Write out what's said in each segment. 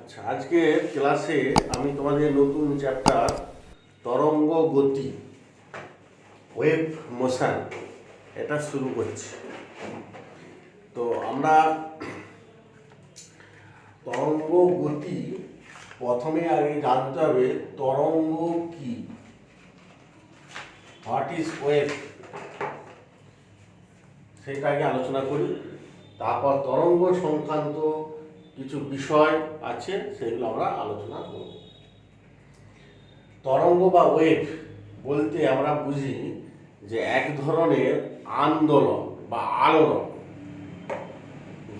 আচ্ছা, আজকে ক্লাসে আমি তোমাদের নতুন চ্যাপ্টার তরঙ্গ গতি ওয়েভ মোশন এটা শুরু করছি। তো আমরা তরঙ্গ গতি প্রথমে আগে জানতে হবে তরঙ্গ কি, হোয়াট ইজ ওয়েভ, সেটা আগে আলোচনা করি। তারপর তরঙ্গ সংক্রান্ত কিছু বিষয় আছে সেগুলো আমরা আলোচনা করব। তরঙ্গ বা ওয়েভ বলতে আমরা বুঝি যে এক ধরনের আন্দোলন বা আলোড়ন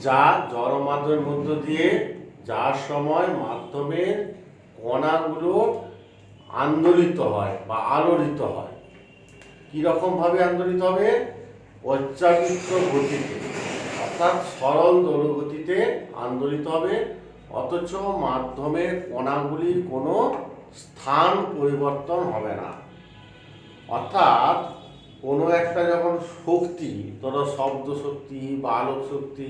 যা জড় মাধ্যমের মধ্য দিয়ে যার সময় মাধ্যমের কণাগুলো আন্দোলিত হয় বা আলোড়িত হয়। কীরকমভাবে আন্দোলিত হবে? পর্যাবৃত্ত গতিতে, অর্থাৎ সরল দোলগতিতে আন্দোলিত হবে, অথচ মাধ্যমের কণাগুলির কোনো স্থান পরিবর্তন হবে না। অর্থাৎ কোনো একটা যখন শক্তি, ধরো শব্দ শক্তি বা আলোক শক্তি,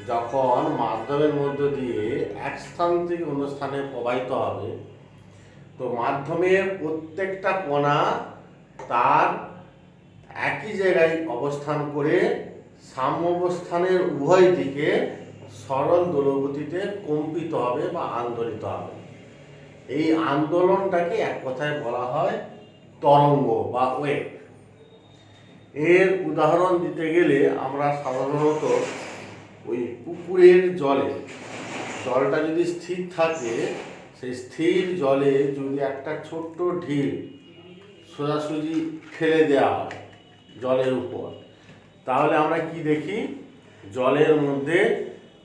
যখন মাধ্যমের মধ্য দিয়ে এক স্থান থেকে অন্য স্থানে প্রবাহিত হবে, তো মাধ্যমের প্রত্যেকটা কণা তার একই জায়গায় অবস্থান করে সাম্যাবস্থানের উভয় দিকে সরল দোলগতিতে কম্পিত হবে বা আন্দোলিত হবে। এই আন্দোলনটাকে এক কথায় বলা হয় তরঙ্গ বা ওয়েভ। এর উদাহরণ দিতে গেলে আমরা সাধারণত ওই পুকুরের জলটা যদি স্থির থাকে, সেই স্থির জলে যদি একটা ছোট্ট ঢিল সোজাসুজি ফেলে দেওয়া হয় জলের উপর, তাহলে আমরা কি দেখি? জলের মধ্যে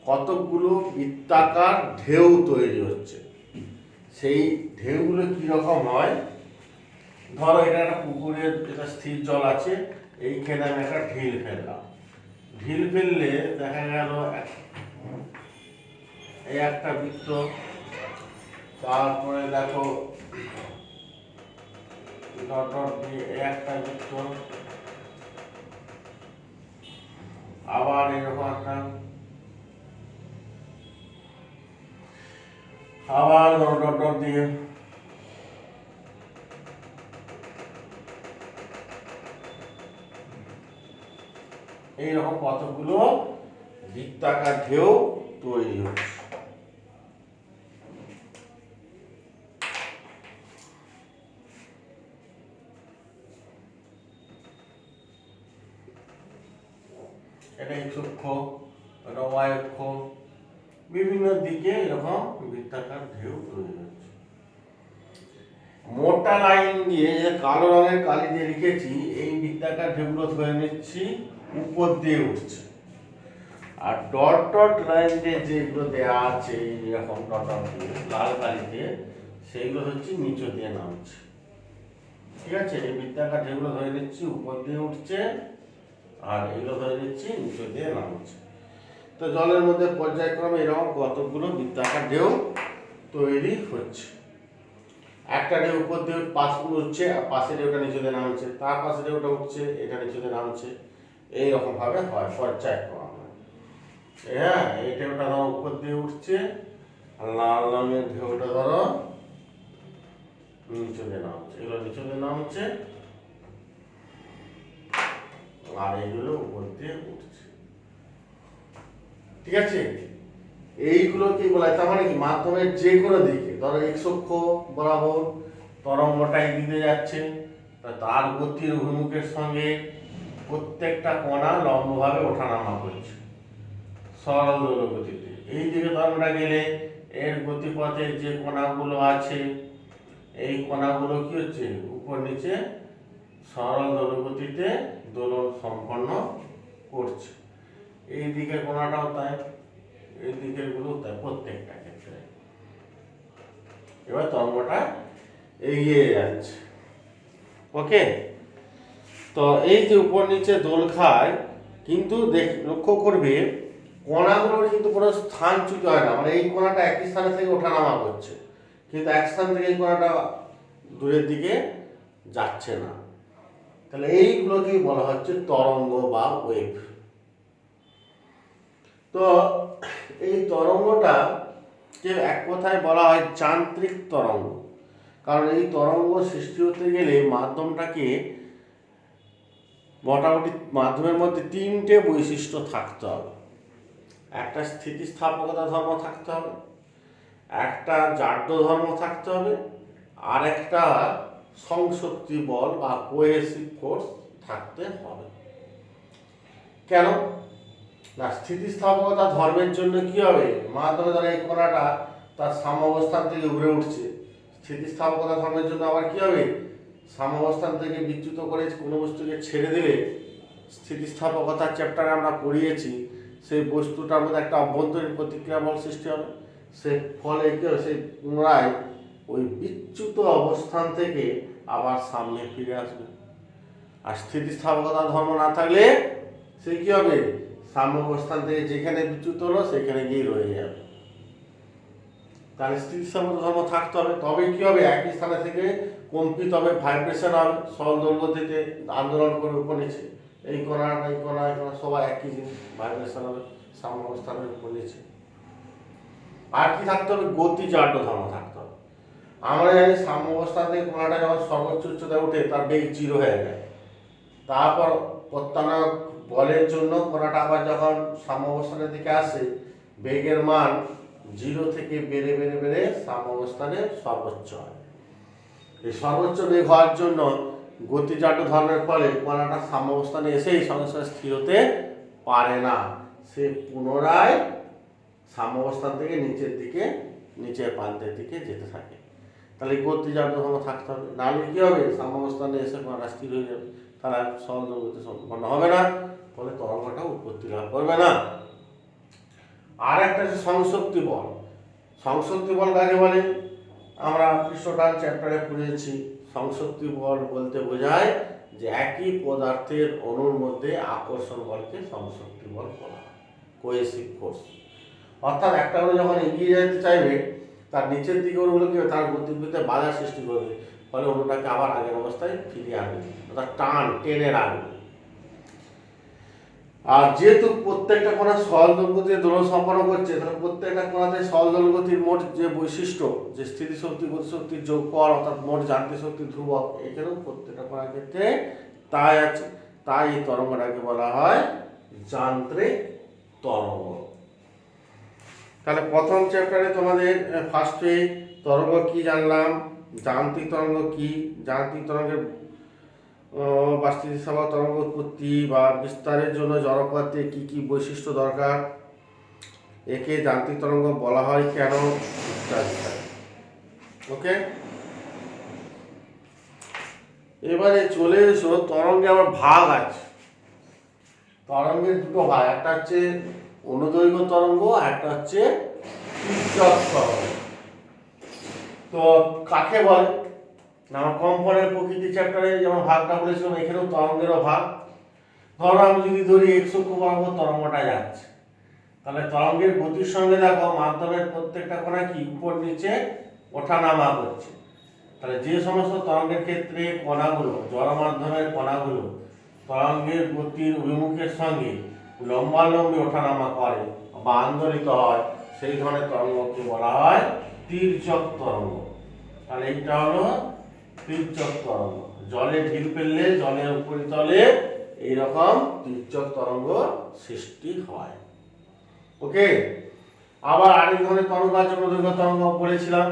কতকগুলো বৃত্তাকার ঢেউ তৈরি হচ্ছে। সেই ঢেউগুলো কীরকম হয়? ধরো এটা একটা পুকুরের যেটা স্থির জল আছে, এইখানে আমি একটা ঢিল ফেললাম। ঢিল ফেললে দেখা গেল এই একটা বৃত্ত, তারপরে দেখো ডট দিয়ে একটা বৃত্ত, আবার এরকম একটা, আবার ডট দিয়ে, এইরকম কতগুলো বৃত্তাকার ঢেউ তৈরি হচ্ছে। এটা এক্স অক্ষ, এটা ওয়াই অক্ষ, বিভিন্ন দিকে এরকম বৃত্তাকার ঢেউ তৈরি হচ্ছে। মোটা লাইন দিয়ে, যে কালো রঙের কালি দিয়ে লিখেছি, এই বৃত্তাকার ঢেউগুলো ধরে নিচ্ছি উপর দিয়ে উঠছে। আর ডট লাইন দিয়ে যেগুলো দেওয়া আছে এরকম ডট দিয়ে লাল কালি দিয়ে, সেইগুলো হচ্ছে নিচে দিয়ে নামছে। ঠিক আছে? এই বৃত্তাকার ঢেউগুলো ধরে নিচ্ছি উপর দিয়ে উঠছে, আর এগুলো ধরে নিচ্ছি নিচে দিয়ে নামছে। তো জলের মধ্যে পর্যায়ক্রমে এরকম কতগুলো বৃত্তাকার ঢেউ তৈরি হচ্ছে। একটা ঢেউ উপর দিয়ে পাশগুলো উঠছে, আর পাশে ঢেউটা নিচে দিয়ে নামছে, তার পাশে ঢেউটা উঠছে, এটা নিচে দিয়ে নামছে, এইরকম ভাবে হয় পর্যায়ক্রমে। হ্যাঁ, এই ঢেউটা ধরো উপর দিয়ে উঠছে, আর লাল রঙের ঢেউটা ধরো নিচে দিয়ে নামছে, এগুলো নিচে দিয়ে নামছে, আর এইগুলো উপর দিয়ে উঠছে। ঠিক আছে? এইগুলো কি বলা হয়? তার মানে কি, মাধ্যমের যে কোনো দিকে, ধরো এক্স অক্ষ বরাবর তরঙ্গটা এগিয়ে যাচ্ছে, তার গতির অভিমুখের সঙ্গে প্রত্যেকটা কণা লম্বভাবে ওঠানামা করছে সরল দোলগতিতে। এই দিকে তরঙ্গটা গেলে এর গতিপথে যে কণাগুলো আছে, এই কণাগুলো কি হচ্ছে? উপর নিচে সরল দোলগতিতে দোলন সম্পন্ন করছে। এই দিকে কণাটাও তাই, এই দিকের গুলো তাই, প্রত্যেকটা ক্ষেত্রে। এবার তরঙ্গটা এগিয়ে যাচ্ছে। ওকে? তো এই যে উপর নিচে দোল খায়, কিন্তু লক্ষ্য করবে কণাগুলোর কিন্তু কোনো স্থানচ্যুত হয় না। মানে এই কণাটা একই স্থানে থেকে ওঠানামা করছে, কিন্তু এক স্থান থেকে এই কণাটা দূরের দিকে যাচ্ছে না। তাহলে এইগুলোকেই বলা হচ্ছে তরঙ্গ বা ওয়েভ। তো এই তরঙ্গটা কে এক কথায় বলা হয় যান্ত্রিক তরঙ্গ। কারণ এই তরঙ্গ সৃষ্টি হতে গেলে মাধ্যমটাকে মোটামুটি মাধ্যমের মধ্যে তিনটে বৈশিষ্ট্য থাকতে হবে। একটা স্থিতিস্থাপকতা ধর্ম থাকতে হবে, একটা জাড্য ধর্ম থাকতে হবে, আর একটা সংশক্তি বল বা কোহেসিভ ফোর্স থাকতে হবে। কেন না, স্থিতিস্থাপকতা ধর্মের জন্য কি হবে, মাধ্যমে ধরে এই কণাটা তার সাম্যাবস্থান থেকে উড়ে উঠছে। স্থিতিস্থাপকতা ধর্মের জন্য আবার কি হবে, সাম্যাবস্থান থেকে বিচ্যুত করে কোনো বস্তুকে ছেড়ে দিলে, স্থিতিস্থাপকতার চ্যাপ্টারে আমরা পড়িয়েছি, সেই বস্তুটার মধ্যে একটা অভ্যন্তরীণ প্রতিক্রিয়া বল সৃষ্টি হবে। সে ফলে কি হবে, সেই পুনরায় ওই বিচ্যুত অবস্থান থেকে আবার সামনে ফিরে আসবে। আর স্থিতিস্থাপকতা ধর্ম না থাকলে সে কি হবে, সাম্য অবস্থান থেকে যেখানে বিচ্যুত হলো সেখানে গিয়ে রয়ে যাবে। তাহলে স্থিতিস্থাপকতা ধর্ম থাকতে হবে, তবে কি হবে, একই স্থানে থেকে কম্পিত হবে, ভাইব্রেশন হবে, সরল দৈর্ঘ্যতে আন্দোলন করে উপর নিচে, এই কোণা এই কোণা এই কোণা সবাই একই জিনিস, ভাইব্রেশন হবে, সাম্য অবস্থানের উপর নিচে। আর কি থাকতে হবে, গতি জাড্য ধর্ম থাকতে হবে। আমরা জানি সাম্য অবস্থান থেকে কোণাটা যখন সর্বোচ্চ উচ্চতায় উঠে তার বেগ 0 হয়ে যায়, তারপর প্রত্যানয়ক বলের জন্য কোণাটা আবার যখন সাম্য অবস্থানের দিকে আসে, বেগের মান 0 থেকে বেড়ে বেড়ে বেড়ে সাম্য অবস্থানে সর্বোচ্চ হয়। এই সর্বোচ্চ বেগ হওয়ার জন্য গতিজাড্য ধর্মের ফলে কণাটা সাম্য অবস্থানে এসেই সঙ্গে সঙ্গে স্থির হতে পারে না, সে পুনরায় সাম্য অবস্থান থেকে নিচের দিকে, নিচের প্রান্তের দিকে যেতে থাকে। তাহলে গতিজাড্য ধর্ম থাকতে হবে, নাহলে কি হবে, সাম্য অবস্থানে এসে কণাটা স্থির হয়ে যাবে, তারা সরল দৈর্ঘ্যতে সম্পন্ন হবে না, ফলে তরঙ্গটা উৎপত্তি লাভ করবে না। আর একটা হচ্ছে সংশক্তি বল। সংশক্তি বল কাকে বলে, আমরা পৃষ্ঠটান চ্যাপ্টারে পড়েছি। সংশক্তি বল বলতে বোঝায় যে একই পদার্থের অণুর মধ্যে আকর্ষণ বলকে সংশক্তি বল বলা হয়, কোহেসিভ ফোর্স। অর্থাৎ একটা অণু যখন এগিয়ে যেতে চাইবে, তার নিচের দিকে অণুগুলো কি তার গতিবিধিতে বাধা সৃষ্টি করবে, ফলে অণুটাকে আবার আগের অবস্থায় ফিরিয়ে আনবে, অর্থাৎ টেনে রাখবে। আর যেহেতু প্রত্যেকটা কণা সরল দৈর্ঘ্যতে দোলন সম্পন্ন করছে, তাহলে প্রত্যেকটা কণাতে সরল দৈর্ঘ্যতির মোট যে বৈশিষ্ট্য, যে স্থিতিশক্তি গতিশক্তির যোগফল অর্থাৎ মোট যান্ত্রিক শক্তি ধ্রুবক, এখানেও প্রত্যেকটা কণার ক্ষেত্রে তাই আছে। তাই এই তরঙ্গটাকে বলা হয় যান্ত্রিক তরঙ্গ। তাহলে প্রথম চ্যাপ্টারে তোমাদের ফার্স্টে তরঙ্গ কি জানলাম, যান্ত্রিক তরঙ্গ কি, যান্ত্রিক তরঙ্গের বা স্থিতিস্থাপক তরঙ্গ উৎপত্তি বা বিস্তারের জন্য জড়পদার্থে কি কি বৈশিষ্ট্য দরকার, একে যান্ত্রিক তরঙ্গ বলা হয় কেন, ইত্যাদি। ওকে, এবারে চলে এসো তরঙ্গে আবার ভাগ আছে। তরঙ্গের দুটো ভাগ, একটা হচ্ছে অনুদৈর্ঘ্য তরঙ্গ, আর একটা হচ্ছে তির্যক তরঙ্গ। তো কাকে বলে, আমরা কম্পনের প্রকৃতি চ্যাপ্টারে যেমন ভাগটা বলেছিলাম, এখানেও তরঙ্গেরও ভাগ। ধরো আমি যদি ধরি x অক্ষ বরাবর তরঙ্গটা যাচ্ছে, তাহলে তরঙ্গের গতির সঙ্গে দেখো মাধ্যমের প্রত্যেকটা কণা কি উপর নিচে ওঠানামা করছে। তাহলে যে সমস্ত তরঙ্গের ক্ষেত্রে কণাগুলো, জড় মাধ্যমের কণাগুলো তরঙ্গের গতির অভিমুখের সঙ্গে লম্বালম্বি ওঠানামা করে বা আন্দোলিত হয়, সেই ধরনের তরঙ্গকে বলা হয় তির্যক তরঙ্গ। তাহলে এইটা হলো তির্যক তরঙ্গ। জলে ঢিল ফেললে জলের উপরিতলে এইরকম তির্যক তরঙ্গ সৃষ্টি হয়। ওকে, আবার আরেক ধরনের তরঙ্গ আছে, অনুদৈর্ঘ্য তরঙ্গ বলেছিলাম,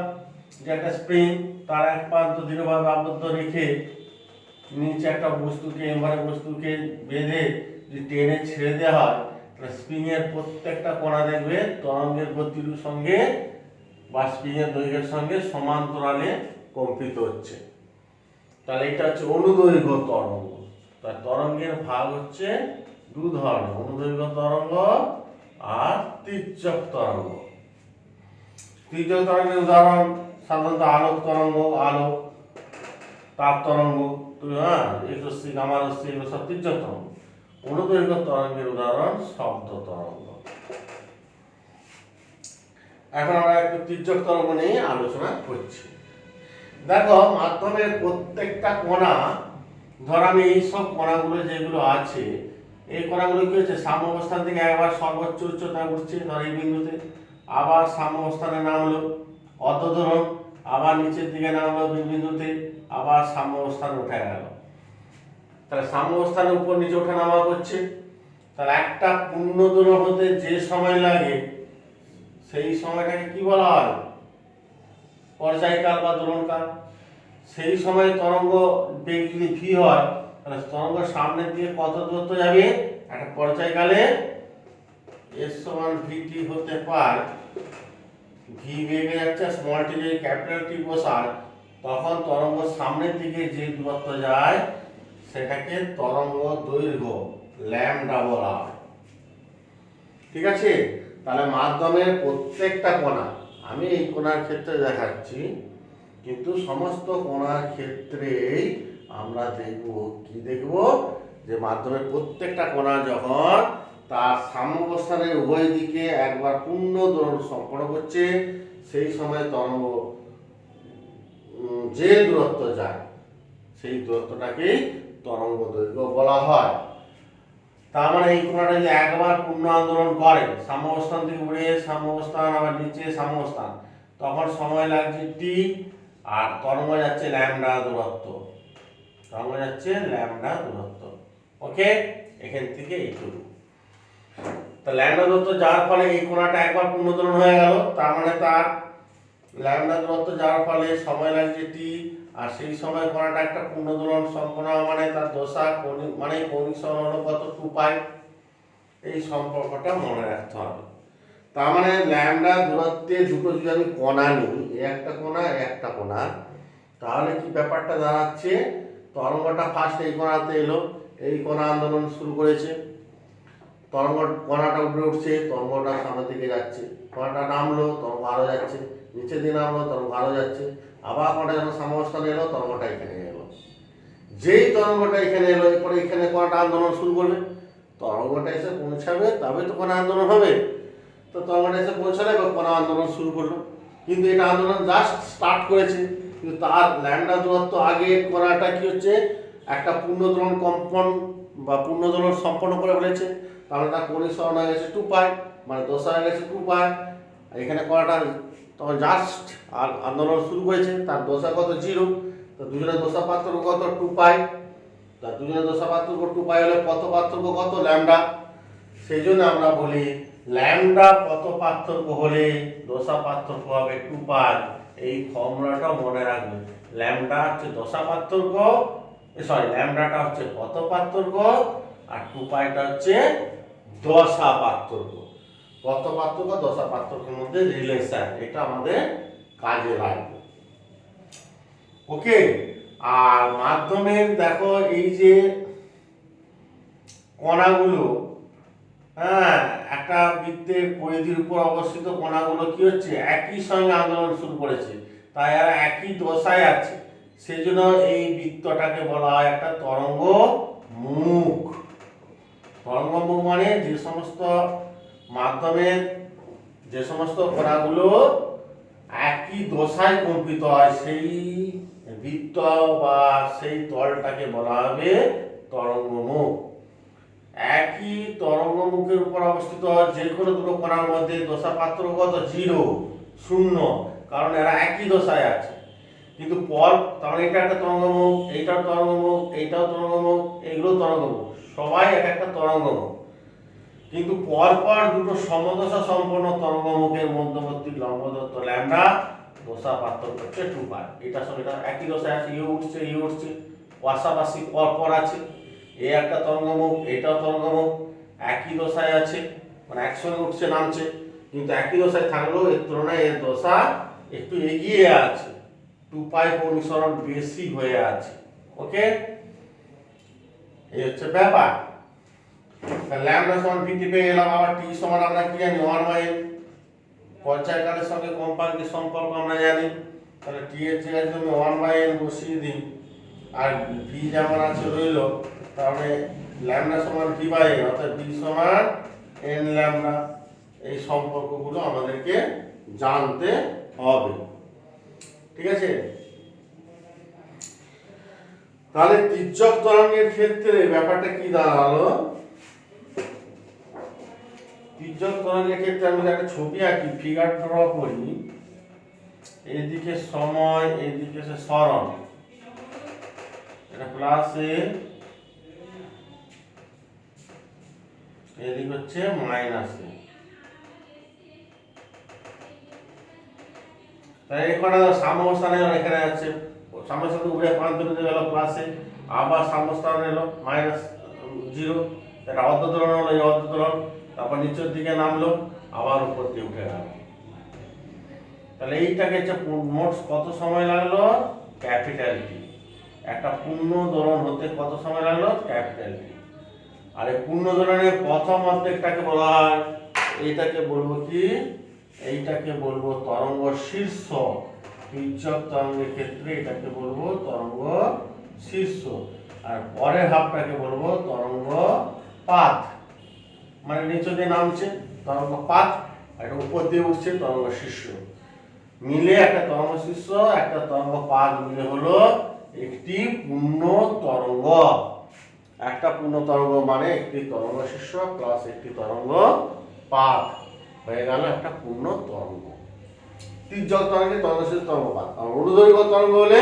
যে একটা স্প্রিং তার এক প্রান্ত দৃঢ়ভাবে আবদ্ধ রেখে নিচে একটা বস্তুকে, এবারে বস্তুকে বেঁধে যদি টেনে ছেড়ে দেওয়া হয়, তাহলে স্প্রিং এর প্রত্যেকটা কণা দেখবে তরঙ্গের গতির সঙ্গে বা স্প্রিং এর দৈর্ঘ্যের সঙ্গে সমান্তরালে কম্পিত হচ্ছে। তাহলে এটা হচ্ছে অনুদৈর্ঘ্য তরঙ্গ। তার তরঙ্গের ভাগ হচ্ছে দু ধরনের, অনুদৈর্ঘ্য তরঙ্গ আর তির্যক তরঙ্গ। তির্যক তরঙ্গের উদাহরণ সাধারণত আলোক তরঙ্গ, আলো, তাপ তরঙ্গ, রশ্মি, গামা রশ্মি, এগুলো সব তির্যক তরঙ্গ। অনুদৈর্ঘ্য তরঙ্গের উদাহরণ শব্দ তরঙ্গ। এখন আমরা একটু তির্যক তরঙ্গ নিয়ে আলোচনা করছি। দেখো মাধ্যমের প্রত্যেকটা কণা, ধর আমি এইসব কণাগুলো যেগুলো আছে, এই কণাগুলো কি হচ্ছে সাম্য অবস্থান থেকে একবার সর্বোচ্চ উচ্চতায় উঠছে, ধর এই বিন্দুতে, আবার সাম্যাবস্থানে নামলো অর্ধ-দোলন, আবার নিচের দিকে নামলো বিন্দুতে, আবার সাম্যাবস্থানে উঠে গেল। তাহলে সাম্যাবস্থানের উপর নিচে ওঠা নামা করছে। তাহলে একটা পূর্ণ দোলন হতে যে সময় লাগে সেই সময়টাকে কি বলা হয়? পর্যায়কাল বা দোলনকাল। সেই সময় তরঙ্গ বেগ যদি ভি হয় তাহলে তরঙ্গ সামনের দিকে কত দূরত্ব যাবে? একটা পর্যায়কালে এস সমান ভিটি হতে পায়, ভি বেগে যাচ্ছে, স্মল টি যদি ক্যাপিটাল টি বসায় তখন তরঙ্গ সামনের দিকে যে দূরত্ব যায় সেটাকে তরঙ্গ দৈর্ঘ্য ল্যামডা বলা হয়। ঠিক আছে? তাহলে মাধ্যমের প্রত্যেকটা কণা, আমি এই কণার ক্ষেত্রে দেখাচ্ছি, কিন্তু সমস্ত কণার ক্ষেত্রেই আমরা দেখব কি দেখব যে মাধ্যমের প্রত্যেকটা কণা যখন তার সাম্যাবস্থানের উভয় দিকে একবার পূর্ণ দোলন সম্পন্ন করছে সেই সময় তরঙ্গ যে দূরত্ব যায় সেই দূরত্বটাকেই তরঙ্গ দৈর্ঘ্য বলা হয়। তার মানে এই কণাটা যদি একবার পূর্ণ আন্দোলন করে সাম্যাবস্থান থেকে উড়ে সাম্যাবস্থান আবার নিচে সাম্যাবস্থান, তখন সময় লাগছে টি আর তরঙ্গ যাচ্ছে ল্যামডা দূরত্ব, তরঙ্গ যাচ্ছে ল্যামডা দূরত্ব। ওকে, এখান থেকে এইটুকু। তা ল্যামডা দূরত্ব যাওয়ার ফলে এই কোণাটা একবার পূর্ণদোলন হয়ে গেল, তার মানে তার ল্যামডা দূরত্ব যাওয়ার ফলে সময় লাগছে টি, আর সেই সময় কোণাটা একটা পূর্ণদোলন সম্পন্ন মানে তার দশা কৌণিক মানে কৌণিক সরণ হলো কত 2 পাই। এই সম্পর্কটা মনে রাখতে হবে। তার মানে ল্যামডা দূরত্বে দুটো যদি আমি কণা নিই, একটা কোণা একটা কোণা, তাহলে কি ব্যাপারটা দাঁড়াচ্ছে? তরঙ্গটা ফার্স্ট এই কোণাতে এলো, এই কোণা আন্দোলন শুরু করেছে, তরঙ্গ কণাটা উপরে উঠছে, তরঙ্গটা সামনের দিকে যাচ্ছে, কণাটা নামলো, তরঙ্গ আরো যাচ্ছে, নিচের দিকে নামলো, তরঙ্গ আরো যাচ্ছে, আবার কণাটা যখন সাম্যাবস্থানে এলো তরঙ্গটা এখানে এলো। যেই তরঙ্গটা এখানে এলো এরপরে এখানে কণাটা আন্দোলন শুরু করবে, তরঙ্গটা এসে পৌঁছাবে তবে তো কণা আন্দোলন হবে। তো তরঙ্গটা এসে পৌঁছালে এবার কণা আন্দোলন শুরু করলো, কিন্তু এটা আন্দোলন জাস্ট স্টার্ট করেছে, কিন্তু তার ল্যামডা দূরত্ব আগে কণাটা কি হচ্ছে একটা পূর্ণদোলন কম্পন বা পূর্ণদোলন সম্পন্ন করে ফেলেছে, তাহলে তার কৌণিক সরণ হয়ে গেছে 2 পাই, মানে দশা হয়ে গেছে 2 পাই। এখানে কণাটা তখন জাস্ট আর আন্দোলন শুরু করেছে, তার দশা কত 0, তো দুজনের দশা পার্থক্য কত 2 পাই, তার দুজনের দশা পার্থক্য 2 পাই হলে পথ পার্থক্য কত ল্যামডা। সেই জন্য আমরা বলি ল্যামডা পথ পার্থক্য হলে দশা পার্থক্য হবে 2 পাই। এই ফর্মুলাটা মনে রাখবে, ল্যামডা হচ্ছে দশা পার্থক্য, ল্যামডাটা হচ্ছে পথ পার্থক্য আর 2 পাইটা হচ্ছে দশা পার্থক্য। পথ পার্থক্য দশা পার্থক্যের মধ্যে রিলেশন, এটা আমাদের কাজে লাগবে। ওকে, আর মাধ্যমের দেখো এই যে কণাগুলো, হ্যাঁ, একটা বৃত্তের পরিধির উপর অবস্থিত কণাগুলো কি হচ্ছে একই সঙ্গে আন্দোলন শুরু করেছে, তাই আর একই দশায় আছে, সেই জন্য এই বৃত্তটাকে বলা হয় একটা তরঙ্গ মুখ। তরঙ্গ মুখ মানে যে সমস্ত মাধ্যমের যে সমস্ত কণাগুলো একই দশায় কম্পিত হয় সেই বৃত্ত বা সেই তলটাকে বলা হবে তরঙ্গ মুখ। একই তরঙ্গ মুখের উপর অবস্থিত যে কোনো দুটো কণার মধ্যে দশা পার্থক্য কত 0, 0, কারণ এরা একই দশায় আছে। কিন্তু পর তাহলে এটা একটা তরঙ্গমুখ, এইটাও তরঙ্গমুখ, এইটাও তরঙ্গমুখ, এইগুলো তরঙ্গমুখ, সবাই এক একটা তরঙ্গমুখ, কিন্তু পরপর দুটো সমদশা সম্পন্ন তরঙ্গমুখের মধ্যবর্তী লম্ব দূরত্ব ল্যামডা, দশা পার্থক্য হচ্ছে 2 পাই। এটার সঙ্গে এটা একই দশায় আছে, ইয়ে উঠছে পাশাপাশি পরপর আছে, এই একটা তরঙ্গমুখ এটাও তরঙ্গমুখ, একই দশায় আছে, মানে একসঙ্গে উঠছে নামছে, কিন্তু একই দশায় থাকলেও এর তুলনায় এর দশা একটু এগিয়ে আছে, 2 পাই কৌণিক সরণ বেশি হয়ে আছে। ওকে, এই হচ্ছে ব্যাপার। ল্যামডা সমান ভিটি পেয়ে গেলাম, আবার টি সমান আমরা কি জানি 1/n, পর্যায়কালের সঙ্গে কম্পাঙ্কের সম্পর্ক আমরা জানি, তাহলে টি এর জায়গায় যদি আমি 1/n বসিয়ে দিই আর ভি যেমন আছে রইল, তাহলে ল্যামডা সমান ভি বাই এন, অর্থাৎ ভি সমান এন ল্যামডা। এই সম্পর্কগুলো আমাদেরকে জানতে হবে। ঠিক আছে, তাহলে তির্যক তরঙ্গের ক্ষেত্রে ব্যাপারটা কি দাঁড়ালো? তির্যক তরঙ্গের ক্ষেত্রে আমি একটা ছবি আঁকি, ফিগার ড্র করি। এইদিকে সময়, এইদিকে সরণ, এটা প্লাস এ, এদিকে হচ্ছে মাইনাস এ। তাই এখানে সাম্যস্থানে এখানে আছে, সাম্যস্থান উপরে রূপান্তরিত গেল প্লাসে, আবার সাম্যস্থান এলো মাইনাস 0, এটা অর্ধদোলন হলো, এই অর্ধদোলন, তারপর নিচের দিকে নামলো, আবার উপর দিয়ে উঠে গেল। তাহলে এইটাকে হচ্ছে মোট কত সময় লাগলো, ক্যাপিটাল টি। একটা পূর্ণ দোলন হতে কত সময় লাগলো, ক্যাপিটাল টি। আর এই পূর্ণ দোলনের প্রথম অর্ধেকটাকে বলা হয়, এইটাকে বলবো কি, এইটাকে বলবো তরঙ্গ শীর্ষ। তির্যক তরঙ্গের ক্ষেত্রে এটাকে বলবো তরঙ্গ শীর্ষ, আর পরের হাফটাকে বলবো তরঙ্গ পাত। মানে নিচে দিয়ে নামছে তরঙ্গ পাত, আর উপর দিয়ে উঠছে তরঙ্গ শীর্ষ। মিলে একটা তরঙ্গ শীর্ষ, একটা তরঙ্গ পাত মিলে হলো একটি পূর্ণ তরঙ্গ। একটা পূর্ণ তরঙ্গ মানে একটি তরঙ্গ শীর্ষ প্লাস একটি তরঙ্গ পাত হয়ে গেল একটা পূর্ণ তরঙ্গ। তির্যক তরঙ্গে তরঙ্গ শীর্ষ, তরঙ্গ পাত। আর অনুদৈর্ঘ্য তরঙ্গ হলে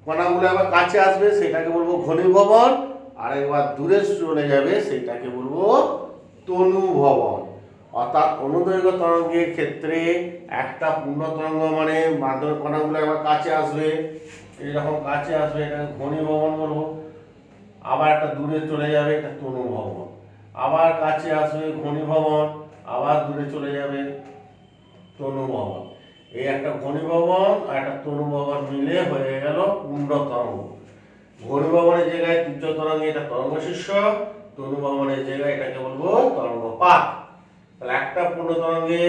কণাগুলো আবার কাছে আসবে, সেটাকে বলবো ঘনীভবন, আর একবার দূরে চলে যাবে সেটাকে বলবো তনুভবন। অর্থাৎ অনুদৈর্ঘ্য তরঙ্গের ক্ষেত্রে একটা পূর্ণ তরঙ্গ মানে মাধ্যম কণাগুলো আবার কাছে আসবে, এইরকম কাছে আসবে, এটাকে ঘনীভবন বলবো। আবার একটা দূরে চলে যাবে, এটা তনুভবন। আবার কাছে আসবে ঘনীভবন, আবার দূরে চলে যাবে তনুভবন। এই একটা ঘনীভবন আর একটা তনুভবন মিলে হয়ে গেল পূর্ণ তরঙ্গ। ঘনীভবনের জায়গায় তির্যক তরঙ্গে এটা তরঙ্গ শীর্ষ, তনুভবনের জায়গায় এটাকে বলবো তরঙ্গ পাত। তাহলে একটা পূর্ণ তরঙ্গে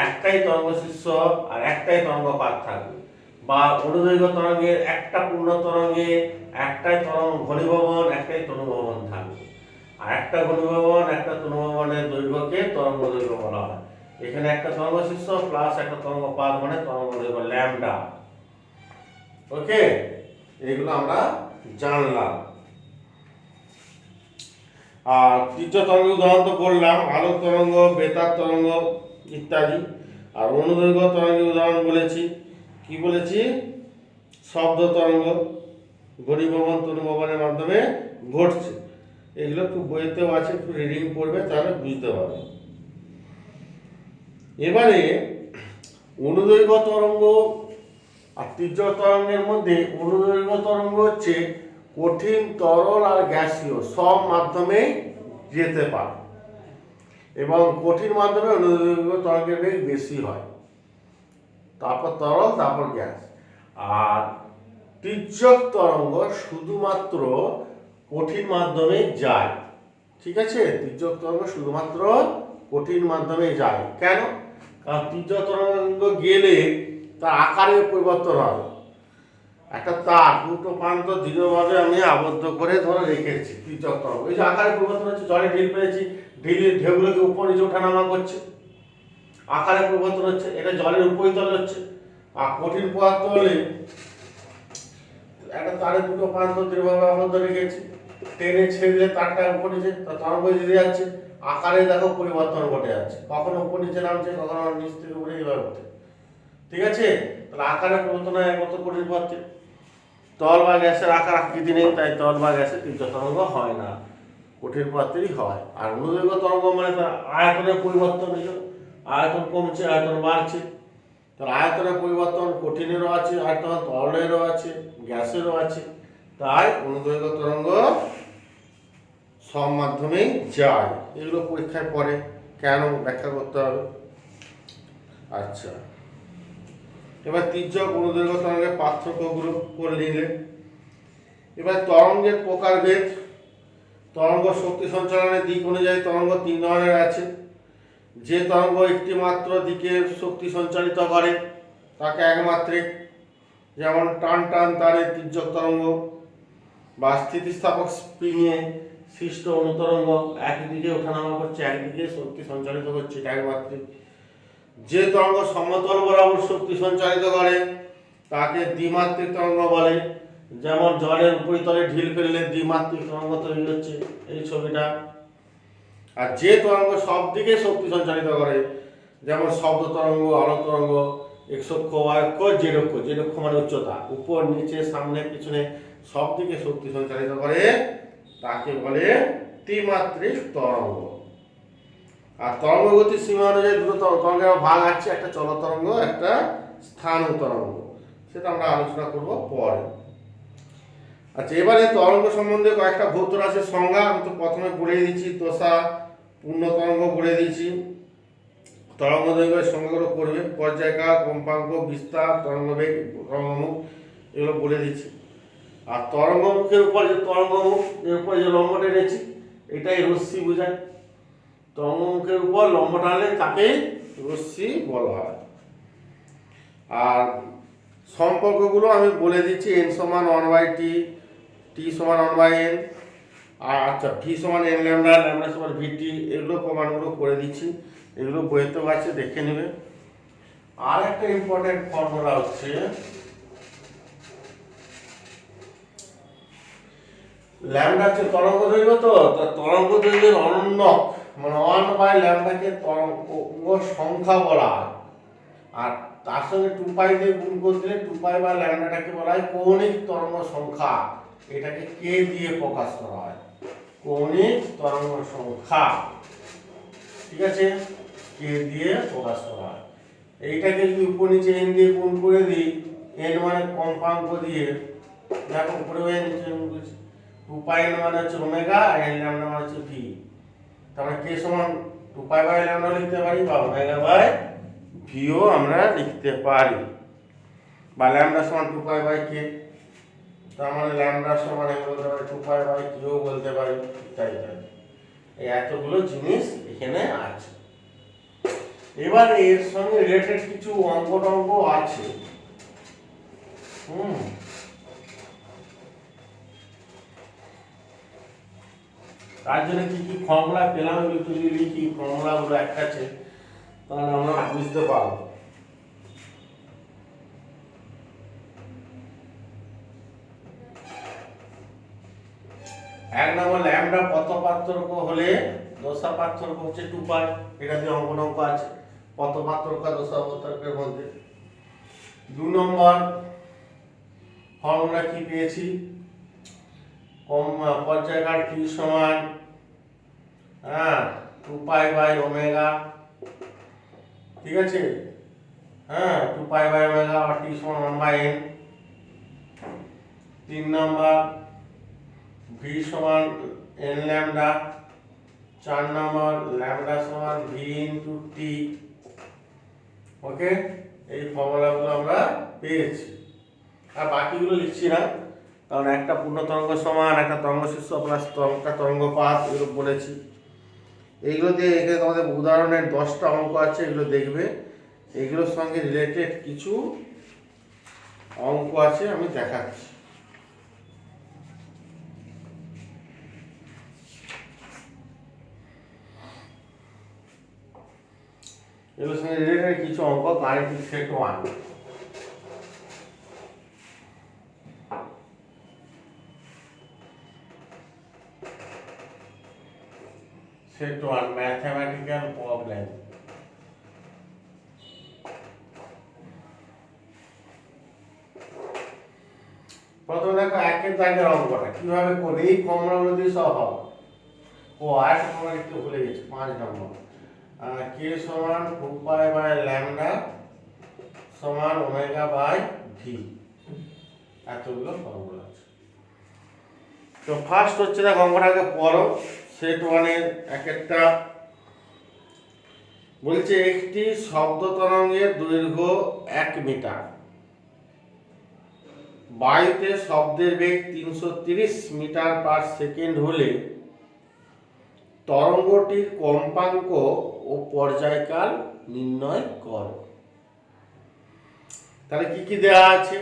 একটাই তরঙ্গ শীর্ষ আর একটাই তরঙ্গ পাত থাকবে, বা অনুদৈর্ঘ্য তরঙ্গের একটা পূর্ণ তরঙ্গে একটাই তরঙ্গ ঘনীভবন, একটাই তনুভবন থাকবে। আর একটা ঘনীভবন একটা তনুভবনের দৈর্ঘ্যকে তরঙ্গ দৈর্ঘ্য বলা হয়। এখানে একটা তরঙ্গ শীর্ষ প্লাস একটা তরঙ্গ পাত মানে তরঙ্গ দৈর্ঘ্য ল্যামডা। ওকে, এগুলো আমরা জানলাম। আর তির্যক তরঙ্গের উদাহরণ তো বললাম, আলোক তরঙ্গ, বেতার তরঙ্গ ইত্যাদি। আর অনুদৈর্ঘ্য তরঙ্গের উদাহরণ বলেছি, কি বলেছি, শব্দ তরঙ্গ ঘনীভবন তনুভবনের মাধ্যমে ঘটছে। এগুলো একটু বইতেও আছে, একটু রিডিং পড়বে তাহলে বুঝতে পারবে। এবারে অনুদৈর্ঘ্য তরঙ্গ আর তির্যক তরঙ্গের মধ্যে অনুদৈর্ঘ্য তরঙ্গ হচ্ছে কঠিন, তরল আর গ্যাসীয় সব মাধ্যমে যেতে পারে, এবং কঠিন মাধ্যমে অনুদৈর্ঘ্য তরঙ্গের বেগ বেশি হয়, তারপর তরল, তারপর গ্যাস। আর তির্যক তরঙ্গ শুধুমাত্র কঠিন মাধ্যমে যায়। ঠিক আছে, তির্যক তরঙ্গ শুধুমাত্র কঠিন মাধ্যমে যায়। কেন? কারণ তির্যক তরঙ্গ গেলে তার আকারের পরিবর্তন হয়। একটা তার দুটো প্রান্ত দৃঢ়ভাবে আমি আবদ্ধ করে ধরে রেখেছি, তির্যক তরঙ্গ এই যে আকারের পরিবর্তন হচ্ছে, জলে ঢিল পেয়েছি, ঢিলের ঢেউগুলোকে উপর নিচে ওঠানামা করছে, আকারের পরিবর্তন হচ্ছে, এটা জলের উপরিতলে হচ্ছে। আর কঠিন পদার্থ হলে একটা তারের দুটো প্রান্ত দৃঢ়ভাবে আবদ্ধ রেখেছি, টেনে ছেড়ে দিলে তারটা উপর নিচে, তার তরঙ্গ দিতে যাচ্ছে, আকারে দেখো পরিবর্তন ঘটে যাচ্ছে, কখনো উপর নিচে নামছে, কখনো নিচ থেকে উপরে, এইভাবে হচ্ছে। ঠিক আছে, তাহলে আকারের পরিবর্তন হয় একমাত্র কঠিন পদার্থে। তল বা গ্যাসের আকার আকৃতি নেই, তাই তল বা গ্যাসের তির্যক তরঙ্গ হয় না, কঠিন পদার্থেরই হয়। আর অনুদৈর্ঘ্য তরঙ্গ মানে তার আয়তনের পরিবর্তন, আয়তন কমছে, আয়তন বাড়ছে। তার আয়তনের পরিবর্তন কঠিনেরও আছে, আয়তন তরলেরও আছে, গ্যাসেরও আছে। তাই অনুদৈর্ঘ্য তরঙ্গ সব মাধ্যমেই যায়। এগুলো পরীক্ষায় পড়ে, কেন ব্যাখ্যা করতে হবে। আচ্ছা, এবার তির্যক অনুদৈর্ঘ্য তরঙ্গের পার্থক্যগুলো করে নিলে, এবার তরঙ্গের প্রকারভেদ। তরঙ্গ শক্তি সঞ্চালনের দিক অনুযায়ী তরঙ্গ তিন ধরনের আছে। যে তরঙ্গ একটি মাত্র দিকে শক্তি সঞ্চালিত করে তাকে একমাত্রিক, যেমন টান টান তারের তির্যক তরঙ্গ, বা স্থিতিস্থাপক স্প্রিংয়ে সৃষ্ট অনুতরঙ্গ, একদিকে ওঠানামা করছে, একদিকে শক্তি সঞ্চালিত করছে, এটা একমাত্রিক। যে তরঙ্গ সমতল বরাবর শক্তি সঞ্চালিত করে তাকে দ্বিমাত্রিক তরঙ্গ বলে, যেমন জলের উপরিতলে ঢিল ফেললে দ্বিমাত্রিক তরঙ্গ তৈরি হচ্ছে, এই ছবিটা। আর যে তরঙ্গ সব দিকে শক্তি সঞ্চালিত করে, যেমন শব্দ তরঙ্গ, আলো তরঙ্গ, এক্স অক্ষ, ওয়াই অক্ষ, জেড অক্ষ। জেড অক্ষ মানে উচ্চতা, উপর নিচে সামনে পিছনে সব দিকে শক্তি সঞ্চালিত করে, তাকে বলে ত্রিমাত্রিক তরঙ্গ। আর তরঙ্গ গতির সীমা অনুযায়ী দুটো তরঙ্গের ভাগ আছে, একটা চল তরঙ্গ, একটা স্থান তরঙ্গ। সেটা আমরা আলোচনা করব পরে। আচ্ছা, এবারে তরঙ্গ সম্বন্ধে কয়েকটা ভৌত রাশির সংজ্ঞা আমি তো প্রথমে বলে দিয়েছি, দশা, পূর্ণ তরঙ্গ বলে দিয়েছি। তরঙ্গ দৈর্ঘ্যের সংজ্ঞাগুলো করবে, পর্যায়কাল, কম্পাঙ্ক, বিস্তার, তরঙ্গবেগ, তরঙ্গমুখ, এগুলো বলে দিচ্ছি। আর তরঙ্গমুখের উপর যে তরঙ্গমুখ এর উপর যে লম্ব টেনেছি, এটাই রশ্মি বোঝায়। তরঙ্গমুখের উপর লম্ব টানলে তাকে রশ্মি বলা হয়। আর সম্পর্কগুলো আমি বলে দিচ্ছি, n সমান 1/t, t সমান 1/n, আর আচ্ছা v সমান n ল্যামডা, ল্যামডা সমান vt, এগুলো প্রমাণগুলো করে দিচ্ছি। এগুলো বইতেও আছে, দেখে নেবে। আর একটা ইম্পর্টেন্ট ফর্মুলা হচ্ছে ল্যামডা হচ্ছে তরঙ্গ দৈর্ঘ্য, তো তরঙ্গ দৈর্ঘ্যের অনন্যক মানে 1/λ-কে তরঙ্গ সংখ্যা বলা হয়। আর তার সঙ্গে 2π দিয়ে গুণ করে দিলে 2π/λ-টাকে বলা হয় কৌণিক তরঙ্গ সংখ্যা। এটাকে k দিয়ে প্রকাশ করা হয়, কৌণিক তরঙ্গ সংখ্যা। ঠিক আছে, k দিয়ে প্রকাশ করা হয়। এইটাকে যদি উপর নিচে n দিয়ে গুণ করে দিই, n মানে কম্পাঙ্ক দিয়ে, দেখো উপরে n নিচে n বলছি, 2πn মানে হচ্ছে ওমেগা, n ল্যামডা মানে হচ্ছে v। তাহলে k সমান 2π/λ লিখতে পারি, বা ওমেগা বাই ভিও আমরা লিখতে পারি, বা ল্যামডা সমান 2π/k। তার মানে ল্যামডা সমান বলতে পারি 2π/k বলতে পারি, ইত্যাদি ইত্যাদি। এই এতগুলো জিনিস এখানে আছে। এবার এর সঙ্গে রিলেটেড কিছু অঙ্ক টঙ্ক আছে। তার জন্য কি কি ফর্মুলা পেলাম, একটু যদি লিখি ফর্মুলাগুলো এক কাছে, তাহলে আমরা বুঝতে পারবো। এক নম্বর, ল্যামডা পথ পার্থক্য হলে দশা পার্থক্য হচ্ছে 2π। এটা দিয়ে অঙ্ক আছে, পথ পার্থক্য দশা পার্থক্যের মধ্যে। 2 নম্বর ফর্মুলা কি পেয়েছি, পর্যায়কাল t সমান 2π/ω, ঠিক আছে, 2π/ω, আর t সমান 1/n। 3 নম্বর, v সমান n ল্যামডা। 4 নম্বর, ল্যামডা সমান v ইনটু t। ওকে, এই ফর্মুলাগুলো আমরা পেয়েছি। আর বাকিগুলো লিখছি না, কারণ একটা পূর্ণ তরঙ্গ সমান একটা তরঙ্গ শীর্ষ প্লাস একটা তরঙ্গ পাত, এগুলো বলেছি। এইগুলো দিয়ে এখানে তোমাদের উদাহরণের 10টা অঙ্ক আছে, এগুলো দেখবে। এগুলোর সঙ্গে রিলেটেড কিছু অঙ্ক আছে, আমি দেখাচ্ছি। এগুলোর সঙ্গে রিলেটেড কিছু অঙ্ক, গাণিতিক সেট 1। Set 1 mathematical problem. প্রথমে দেখো একের দাগের অঙ্কটা কিভাবে করে, এই ফর্মুলাগুলো দিয়ে সব হবে। ও আরেকটা ফর্মুলা লিখতে ভুলে গেছি, 5 নম্বর, k সমান 2π/λ সমান ω/v। এতগুলো ফর্মুলা আছে। তো ফার্স্ট হচ্ছে দেখো অঙ্কটাকে পড়ো। সেট 1 এর এক একটা বলছে, একটি শব্দ তরঙ্গের দৈর্ঘ্য 1 মিটার, বায়ুতে শব্দের বেগ 330 মিটার/সেকেন্ড হলে তরঙ্গটির কম্পাঙ্ক ও পর্যায়কাল নির্ণয় করো। তাহলে কি কি দেওয়া আছে,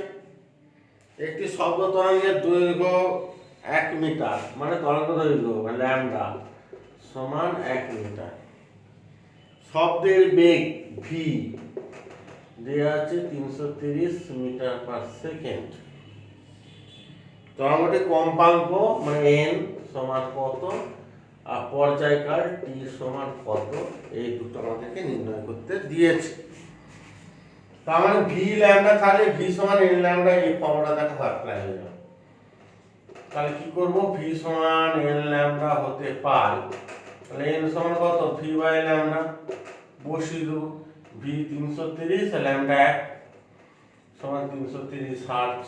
একটি শব্দ তরঙ্গের দৈর্ঘ্য 1 মিটার, মানে তরঙ্গ দৈর্ঘ্য ল্যামডা সমান 1 মিটার, শব্দের বেগ v দেওয়া আছে 330 মিটার/সেকেন্ড, তরঙ্গটির কম্পাঙ্ক মানে n সমান কত, আর পর্যায়কাল টি সমান কত, এই দুটো আমাদেরকে নির্ণয় করতে দিয়েছে। তার মানে ভি ল্যামডা থাকলে ভি সমান এন ল্যামডা, এই ফর্মুলা দেখা অ্যাপ্লাই হয়ে যাবে। তাহলে কি করব, ভি সমান এন ল্যামডা হতে পাই, তাহলে এন সমান কত, ভি বাই ল্যামডা বসিয়ে দেবো। ভি 330, ল্যামডা 1 সমান 330 হার্জ।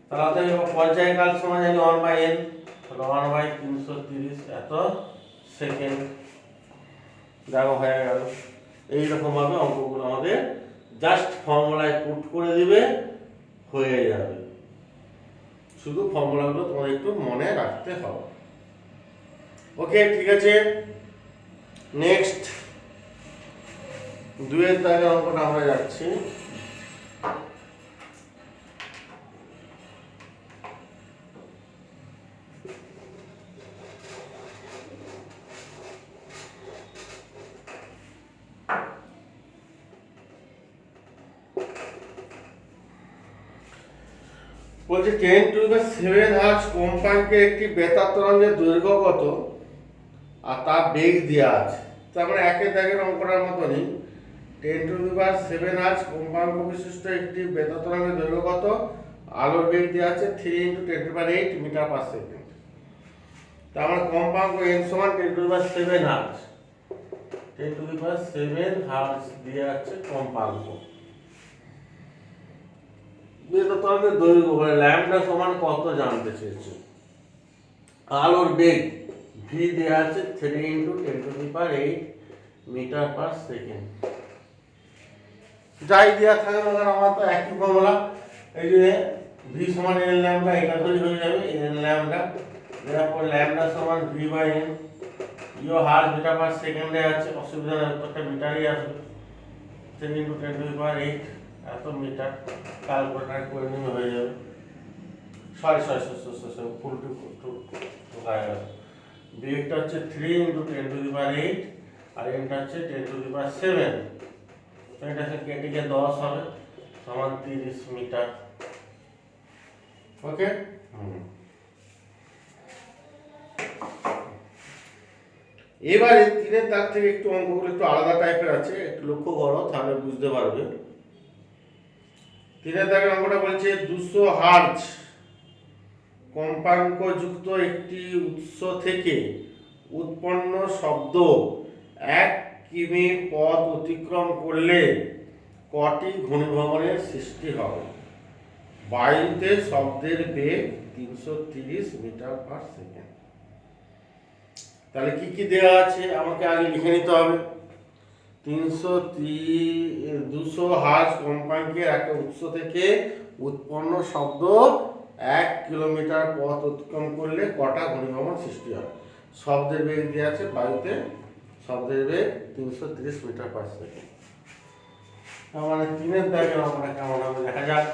তাহলে পর্যায়কাল সমান জানি 1 বাই এন, তাহলে 1 বাই 330 এত সেকেন্ড। দেখো হয়ে গেল। এইরকম ভাবে অঙ্কগুলো আমাদের জাস্ট ফর্মুলায় পুট করে দিবে, হয়ে যাবে। শুধু ফর্মুলাগুলো তোমাদের একটু মনে রাখতে হবে। ওকে, ঠিক আছে। নেক্সট 2 এর দাগের অঙ্কটা আমরা যাচ্ছি। বলছে 10⁷ হার্জ কম্পাঙ্কের একটি বেতার তরঙ্গের দৈর্ঘ্য কত আর তার বেগ দেওয়া আছে। তার মানে একের দাগের অঙ্কটার মতনই 10⁷ হার্জ কম্পাঙ্ক বিশিষ্ট একটি বেতার তরঙ্গের দৈর্ঘ্য কত, আলোর বেগ দেওয়া আছে 3 × 10⁸ মিটার পার সেকেন্ড। তার মানে কম্পাঙ্ক n সমান 10⁷ হার্জ, 10⁷ হার্জ দেওয়া আছে কম্পাঙ্ক। বেতার তরঙ্গের দৈর্ঘ্য মানে ল্যামডা সমান কত জানতে চেয়েছে। আলোর বেগ ভি দেওয়া আছে 3 × 10⁸ মিটার পার সেকেন্ড। যাই দেওয়া থাকে না আমার তো একই ফর্মুলা, এই যে ভি সমান এন ল্যামডা, এটা ধরে হয়ে যাবে এন ল্যামডা। তারপর ল্যামডা সমান ভি বাই এন, ইও হার্জ মিটার পার সেকেন্ডে আছে, অসুবিধা নেই, তো একটা মিটারই আসবে। 3 × 10⁸ এত মিটার, ক্যালকুলেটর করে নিয়ে হয়ে যাবে। সরি ফুল টু বেগটা হচ্ছে 3 × 10⁸ আর এনটা হচ্ছে 10⁷। এটা কেটে গিয়ে 10 হবে, সমান 30 মিটার। ওকে, এবারে 3 দাগ থেকে একটু অঙ্কগুলো একটু আলাদা টাইপের আছে, একটু লক্ষ্য করো তাহলে বুঝতে পারবে। 3 দাগের অঙ্কটা বলছে 200 হার্জ কম্পাঙ্ক যুক্ত একটি উৎস থেকে উৎপন্ন শব্দ 1 কিমি পথ অতিক্রম করলে কটি ঘূর্ণিভবনের সৃষ্টি হবে। বায়ুতে শব্দের বেগ 330 মিটার পার সেকেন্ড। তাহলে কি কি দেওয়া আছে আমাকে আগে লিখে নিতে হবে। 200 হার্জ কম্পাঙ্কের একটা উৎস থেকে উৎপন্ন শব্দ 1 কিলোমিটার পথ অতিক্রম করলে কটা ঘূর্ণিভবন সৃষ্টি হয়। শব্দের বেগ দেওয়া আছে, বায়ুতে শব্দের বেগ 330 মিটার পার সেকেন্ড। মানে 3 দাগের অঙ্কটা কেমন হবে দেখা যাক।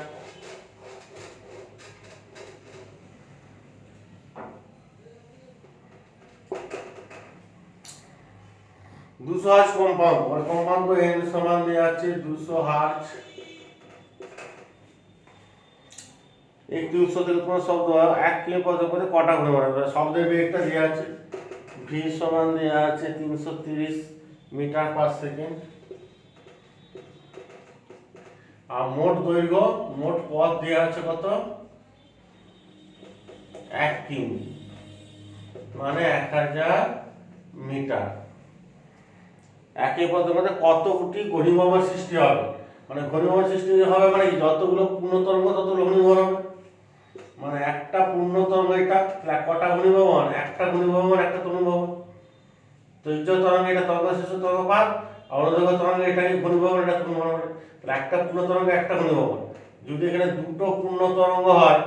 দুশো হার্জ কম্পাঙ্ক, আর কম্পাঙ্ক n সমান দেওয়া আছে 200 হার্জ। একটি উৎস থেকে কোনো শব্দ 1 কিলো পথে পথে কটা ঘূর্ণিভবন, শব্দের বেগটা দেওয়া আছে, v সমান দেওয়া আছে 330 মিটার পার সেকেন্ড। আর মোট দৈর্ঘ্য, মোট পথ দেওয়া আছে কত, 1 কিমি, মানে 1000 মিটার। একই পথের মধ্যে কতটি ঘূর্ণিভবন সৃষ্টি হবে, মানে ঘূর্ণিভবন সৃষ্টি হবে মানে যতগুলো পূর্ণ তরঙ্গ ততগুলো ঘূর্ণিভবন হবে। মানে একটা পূর্ণ তরঙ্গ, এটা কটা ঘূর্ণিভবন, একটা ঘূর্ণিভবন একটা তরঙ্গভবন। তৈজ তরঙ্গ এটা তরঙ্গ শীর্ষ তরঙ্গপাত, অনদৈর্ঘ্য তরঙ্গ এটাকে ঘূর্ণিভবন, এটা তরঙ্গভবন। একটা পূর্ণ তরঙ্গ একটা ঘূর্ণিভবন। যদি এখানে দুটো পূর্ণ তরঙ্গ হয়,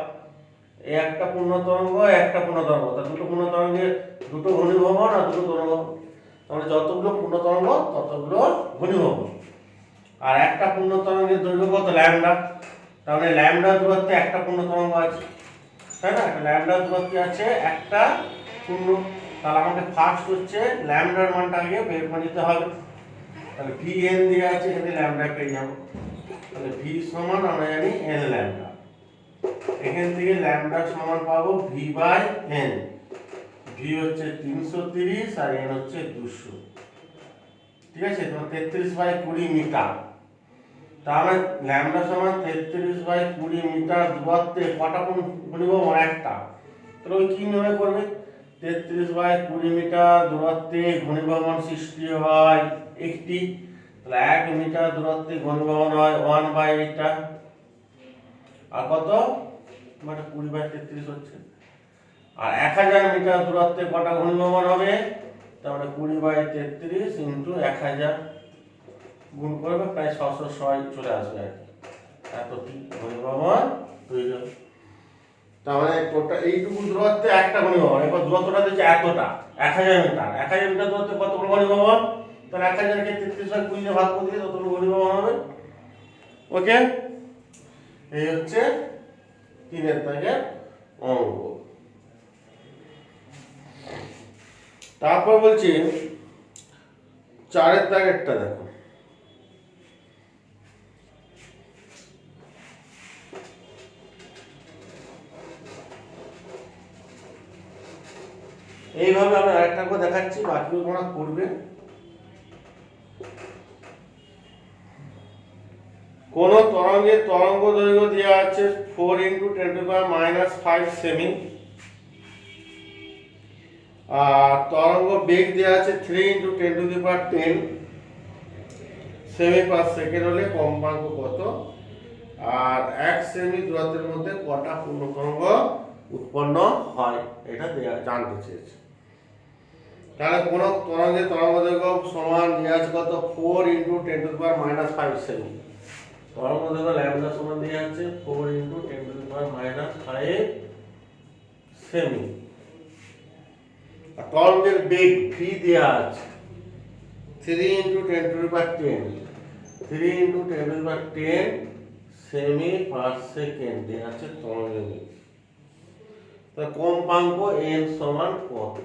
এই একটা পূর্ণ তরঙ্গ একটা পূর্ণ তরঙ্গ, তা দুটো পূর্ণ তরঙ্গে দুটো ঘূর্ণিভবন আর দুটো তরঙ্গ, তাহলে যতগুলো পূর্ণ তরঙ্গ ততগুলো ঘূর্ণিভবন। আর একটা পূর্ণ তরঙ্গের দৈর্ঘ্য কত, ল্যামডা, তাহলে ল্যামডা দূরত্বে একটা পূর্ণ তরঙ্গ আছে, তাই না? ল্যামডা দূরত্বে আছে একটা পূর্ণ, তাহলে আমাকে ফার্স্ট হচ্ছে ল্যামডার মানটা আগে বের করে নিতে হবে। তাহলে ভি এন দিয়ে আছে, এখানে ল্যামডা পেয়ে যাবো। তাহলে ভি সমান আমরা জানি এন ল্যামডা, এখান থেকে ল্যামডা সমান পাবো ভি বাই এন। ভি হচ্ছে 330 আর এন হচ্ছে 200। ঠিক আছে, তোমার 33/20 মিটার। তাহলে ল্যামডা সমান 33/20 মিটার দূরত্বে কটা ঘনীভবন? একটা। তাহলে ওই কিভাবে করবে? 33/20 মিটার দূরত্বে ঘনীভবন সৃষ্টি হয় একটি, তাহলে 1 মিটার দূরত্বে ঘনীভবন হয় 1/এটা। আর কত? মানে 20/33 হচ্ছে। আর 1000 মিটার দূরত্বে কটা ঘনীভবন হবে? তাহলে 20/33 ইন্টু 1000 গুণ করবে, প্রায় 606 চলে আসবে আর কি। এতটি ঘনীভবন তৈরি হবে। তার মানে টোটাল এইটুকু দূরত্বে একটা ঘনীভবন। এবার দূরত্বটা দিচ্ছে এতটা, 1000 মিটার। 1000 মিটার দূরত্বে কতগুলো ঘনীভবন? তাহলে 1000 কে 33/20 দিয়ে ভাগ করে দিলে ততগুলো ঘনীভবন হবে। ওকে, এই হচ্ছে 3 দাগের অঙ্ক। তারপর বলছি 4 দাগেরটা দেখো। এইভাবে আমি আরেকটা করে দেখাচ্ছি, বাকিও তোমরা করবে। কোন তরঙ্গের তরঙ্গ দৈর্ঘ্য দেওয়া আছে 4 × 10⁻⁵ সেমি, আর তরঙ্গ বেগ দেওয়া আছে 3 × 10⁻10 সেমি পার সেকেন্ড হলে কম্পাঙ্ক কত? আর 1 সেমি দূরত্বের মধ্যে কটা পূর্ণ তরঙ্গ উৎপন্ন হয়, এটা জানতে চেয়েছে। তাহলে কোন তরঙ্গের তরঙ্গ দৈর্ঘ্য সমান দেওয়া আছে কত? 4 × 10⁻⁵ সেমি। তরঙ্গ দৈর্ঘ্য ল্যামডা সমান দেওয়া আছে 4 × 10⁻⁵ সেমি। আর তরঙ্গের বেগ ভি দেওয়া আছে 3 × 10⁻10 সেমি পার সেকেন্ড দেওয়া আছে তরঙ্গের বেগ। তাহলে কম্পাঙ্ক n সমান কত?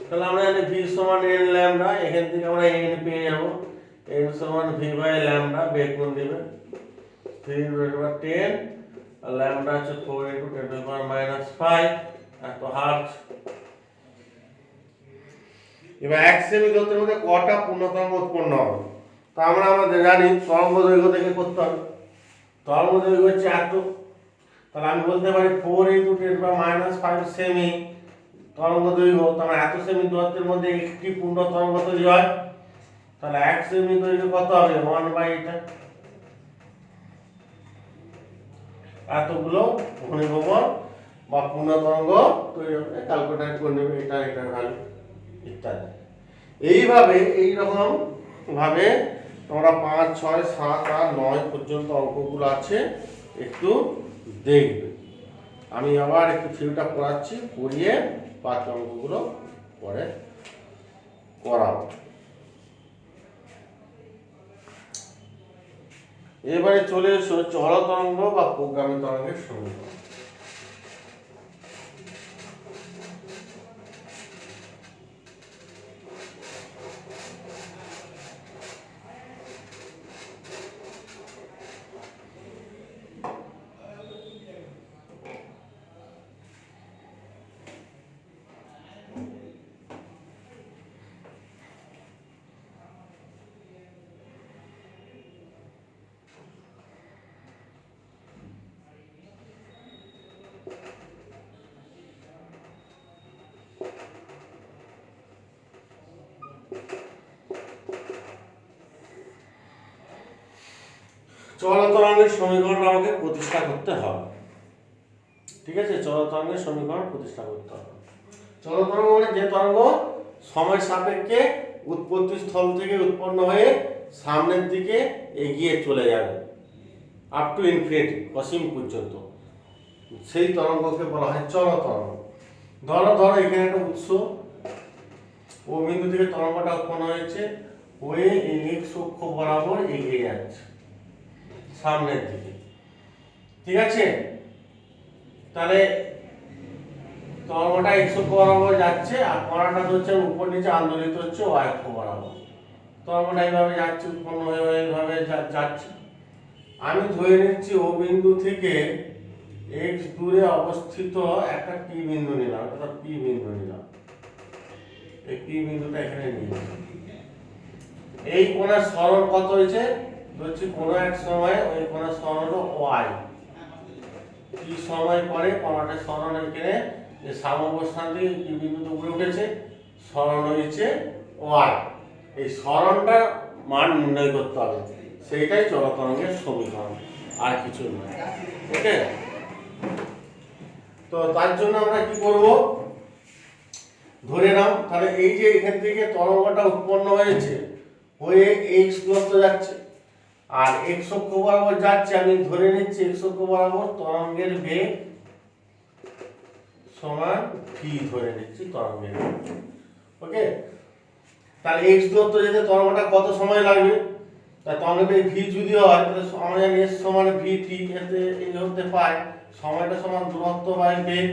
তাহলে আমরা জানি v সমান n ল্যামডা, এখান থেকে আমরা n পেয়ে যাব। n সমান v বাই ল্যামডা, বেগ কোণ দিবে 3 × 10 আর ল্যামডা হচ্ছে 4 × 10⁻⁵ এত হার্জ। এবার 1 সেমি দূরত্বের মধ্যে কটা পূর্ণ তরঙ্গ উৎপন্ন হবে? তা আমরা জানি তরঙ্গ দৈর্ঘ্য থেকে করতে হবে। তরঙ্গ দৈর্ঘ্য হচ্ছে এত, তাহলে আমি বলতে পারি 4 × 10⁻⁵ সেমি তরঙ্গ দৈর্ঘ্য। তাহলে এত সেমি দূরত্বের মধ্যে একটি পূর্ণ তরঙ্গ তৈরি হয়, তাহলে 1 সেমি দৈর্ঘ্য কত হবে? 1/এটা। এতগুলো ঘনীভবন বা পূর্ণ তরঙ্গ তৈরি হবে, ক্যালকুলেট করে নেবে এটা ভ্যালু ইত্যাদি। এইভাবে এইরকম ভাবে তোমরা 5, 6, 7, 8, 9 পর্যন্ত অঙ্কগুলো আছে, একটু দেখবে। আমি আবার একটু থিওরিটা পড়াচ্ছি, পড়িয়ে বাকি অঙ্কগুলো পরে করাবো। এবারে চলে এসো চল তরঙ্গ বা প্রোগ্রামী তরঙ্গের সমীকরণ। চল তরঙ্গের সমীকরণ আমাকে প্রতিষ্ঠা করতে হবে। ঠিক আছে, চল তরঙ্গের সমীকরণ প্রতিষ্ঠা করতে হবে। চল তরঙ্গ মানে যে তরঙ্গ সময় সাপেক্ষে উৎপত্তি স্থল থেকে উৎপন্ন হয়ে সামনের দিকে এগিয়ে চলে যাবে আপ টু ইনফিনিটি, অসীম পর্যন্ত, সেই তরঙ্গকে বলা হয় চল তরঙ্গ। ধরো এখানে একটা উৎস, ও বিন্দু থেকে তরঙ্গটা উৎপন্ন হয়েছে, হয়ে এই এক্স অক্ষ বরাবর এগিয়ে যাচ্ছে সামনের দিকে। ঠিক আছে, তাহলে তরঙ্গটা এক্স অক্ষ বরাবর যাচ্ছে আর কণাটা হচ্ছে উপর নিচে আন্দোলিত হচ্ছে ওয়াই অক্ষ বরাবর। তরঙ্গটা এইভাবে যাচ্ছে, উৎপন্ন হয়ে এইভাবে যাচ্ছে। আমি ধরে নিচ্ছি ও বিন্দু থেকে এক্স দূরে অবস্থিত একটা পি বিন্দু নিলাম, এটা পি বিন্দু নিলাম, এই পি বিন্দুটা এখানে নিয়ে এই কোণের সরণ কত হয়েছে হচ্ছে কোনো এক সময় ওই কোণের সরণ হলো ওয়াই, কি সময় পরে কোণাটার সরণ এখানে যে সাম্যাবস্থান থেকে পি বিন্দুতে উপরে উঠেছে সরণ হয়েছে ওয়াই, এই সরণটা মান নির্ণয় করতে হবে, সেইটাই চলতরঙ্গের সমীকরণ, আর কিছু নয়। ওকে, তো তার জন্য আমরা কি করব, ধরে নাও তাহলে এই যে এখান থেকে তরঙ্গটা উৎপন্ন হয়েছে হয়ে এক্স দূরত্ব যাচ্ছে, আর এক্স অক্ষ বরাবর যাচ্ছে, আমি ধরে নিচ্ছি এক্স অক্ষ বরাবর তরঙ্গের বেগ সমান ভি ধরে নিচ্ছি তরঙ্গের বেগ। ওকে, তাহলে এক্স দূরত্ব যেতে তরঙ্গটা কত সময় লাগবে, তা তরঙ্গের বেগ ভি যদি হয় তাহলে আমরা জানি এস সমান ভি টি, এতে এই হতে পায় সময়টা সমান দূরত্ব বাই বেগ,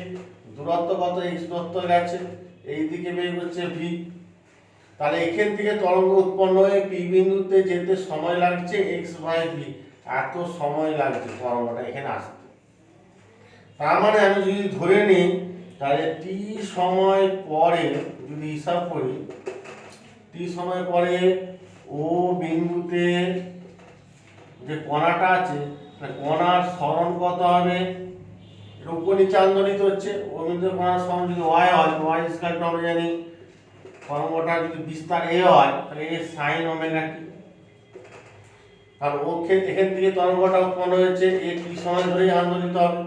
দূরত্ব কত এক্স দূরত্ব গেছে, এই দিকে বেগ হচ্ছে ভি, তাহলে এখান থেকে তরঙ্গ উৎপন্ন হয়ে পি বিন্দুতে যেতে সময় লাগছে এক্স বাই ভি, এত সময় লাগছে তরঙ্গটা এখানে আসতে। তার মানে আমি যদি ধরে নিই তাহলে টি সময় পরে যদি হিসাব করি, টি সময় পরে ও বিন্দুতে যে কণাটা আছে কণার সরণ কত হবে, এটা উপর নিচে আন্দোলিত হচ্ছে, ও বিন্দুতে কণার সরণ যদি ওয়াই হয়, ওয়াই স্কয়ার আমরা জানি তরঙ্গটা যদি বিস্তার এ হয় তাহলে এ সাইন ওমেগা টি, আর ও এখান থেকে তরঙ্গটা উৎপন্ন হয়েছে এ টি সময় ধরেই আন্দোলিত হবে,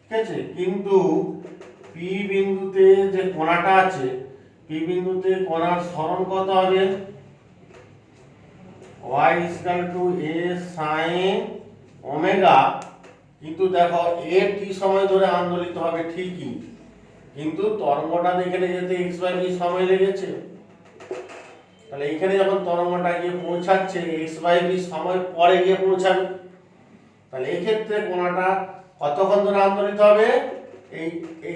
ঠিক আছে। কিন্তু পি বিন্দুতে যে কণাটা আছে, পি বিন্দুতে কণার সরণ কত হবে, y a sin ওমেগা, কিন্তু দেখো এ টি সময় ধরে আন্দোলিত হবে ঠিকই, কিন্তু তরঙ্গটা এখানে যেতে x বাই v সময় লেগেছে, তাহলে এখানে যখন তরঙ্গটা গিয়ে পৌঁছাচ্ছে x বাই v সময় পরে গিয়ে পৌঁছাবে, তাহলে এই ক্ষেত্রে কোণাটা কতক্ষণ ধরে আন্দোলিত হবে, এই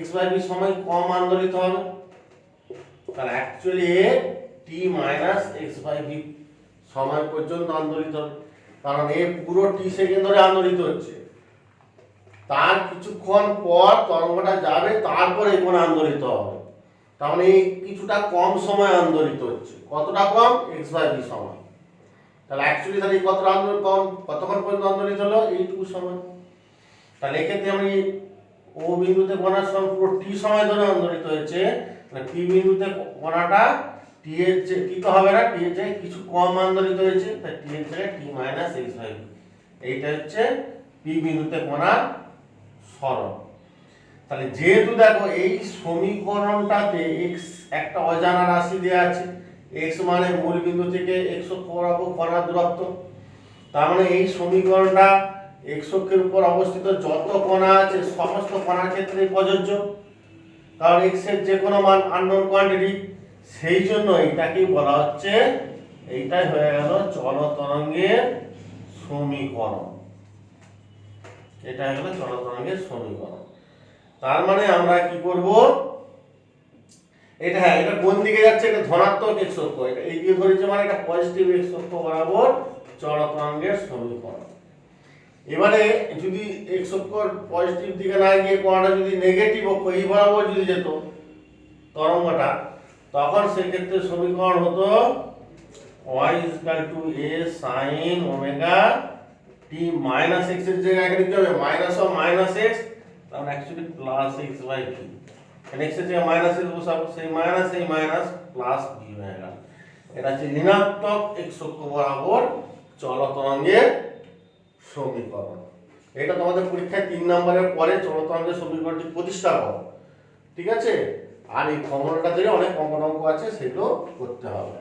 x বাই v সময় কম আন্দোলিত হবে, তাহলে actually a t minus x by v সময় পর্যন্ত আন্দোলিত হবে, কারণ এ পুরো টি সেকেন্ড ধরে আন্দোলিত হচ্ছে, তার কিছুক্ষণ পর তরঙ্গটা যাবে তারপরে কোণ আন্দোলিত হবে, তার মানে এই কিছুটা কম সময় আন্দোলিত হচ্ছে, কতটা কম x বাই v সময়, তাহলে অ্যাকচুয়ালি তাহলে কতটা আন্দোলিত কম, কতক্ষণ পর্যন্ত আন্দোলিত হলো এইটুকু সময়, তাহলে এক্ষেত্রে আমি ও বিন্দুতে কণার সরণ পুরো টি সময় ধরে আন্দোলিত হয়েছে, মানে পি বিন্দুতে কণাটা টি এর যে টি তো হবে না, টি এর যে কিছু কম আন্দোলিত হয়েছে, তাই টি এর জায়গায় টি মাইনাস x বাই v, এইটা হচ্ছে পি বিন্দুতে কণার সরণ। তাহলে যেহেতু দেখো এই সমীকরণটাতে x একটা অজানা রাশি দেয়া আছে, x মানে মূল বিন্দু থেকে x অক্ষ বরাবর কণার দূরত্ব, তার মানে এই সমীকরণটা x অক্ষের উপর অবস্থিত যত কণা আছে সমস্ত কণার ক্ষেত্রে প্রযোজ্য, কারণ x এর যে কোনো মান আননোন কোয়ান্টিটি, সেই জন্য এটাকেই বলা হচ্ছে, এইটাই হয়ে গেল চলতরঙ্গের সমীকরণ, এটা হলো চলতরঙ্গের সমীকরণ। তার মানে আমরা কি করব, এটা হ্যাঁ এটা কোন দিকে যাচ্ছে, এটা ধনাত্মক x অক্ষ, এটা এই দিকে ধরেছে মানে এটা পজিটিভ x অক্ষ বরাবর চলতরঙ্গের সমীকরণ। এবারে যদি x অক্ষ পজিটিভ দিকে না গিয়ে কোণাটা যদি নেগেটিভ অক্ষ এই বরাবর যদি যেত তরঙ্গটা, তখন সেক্ষেত্রে সমীকরণ হতো y a sin omega t minus x এর জায়গায় এখানে কি হবে মাইনাস অফ মাইনাস x, তাহলে actually plus x by v, এখানে x এর জায়গায় মাইনাস x বসাবো, সেই মাইনাস প্লাস v হয়ে গেল, এটা হচ্ছে ঋণাত্মক x অক্ষ বরাবর চলতরঙ্গের সমীকরণ। এটা তোমাদের পরীক্ষায় 3 নম্বরের পরে চলতরঙ্গের সমীকরণটি প্রতিষ্ঠা করো, ঠিক আছে। আর এই ফর্মুলাটা থেকে অনেক অঙ্ক আছে, সেগুলো করতে হবে।